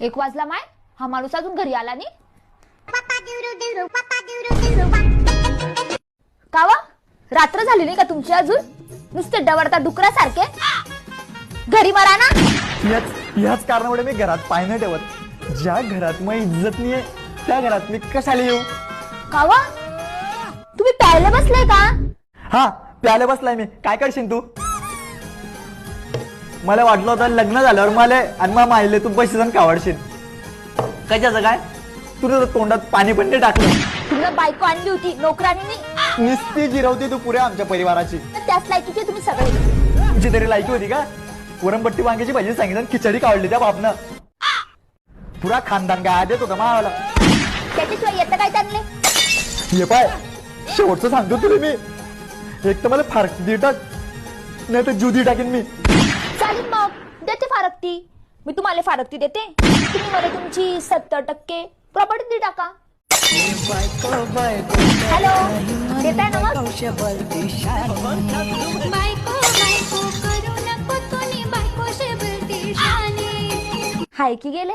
1 वाजला माय, हा माणूस अजून घरी आला नाही. कावा रात्र झाली नाही का तुमची अजून? नुसते डवरता डुकरासारखे घरी मरा ना. ह्याच कारणामुळे मी घरात पाय नाही ठेवत. ज्या घरात मग इज्जत नाहीये त्या घरात मी कशाला येऊ? कावा तुम्ही प्यायला बसले का? हा प्यायला बसलाय मी. काय करशील तू? मला वाटलं होतं लग्न झाल्यावर मला आणि मग माहिले तू पैसे जाऊन कावडशील. कशाचं काय? तुझं तोंडात पाणी पण नाही टाकलं. तुला बायको आणली होती नोकरानी, निस्ती जिरवते तू पुऱ्या आमच्या परिवाराची. त्याच लायकीचे तुम्ही सगळे. तुझी तरी लायकी होती का? वरणपट्टी वांग्याची भाजी सांगितलं, खिचडी काढली त्या बापनं. पुरा खानदान काय देत होता मावाला. त्याच्याशिवाय येतं काय त्यांना? हे पाय शेवटचं सांगतो तुला मी. एक तर मला फारक दे टाक, नाही तर जुदी टाकेन मी. चालेल मग देते फारकती. मी तुम्हाला फारकती देते, तुम्ही मला तुमची 70% प्रॉपर्टी टाका. हॅलो देताय ना मग? हाय की गेले?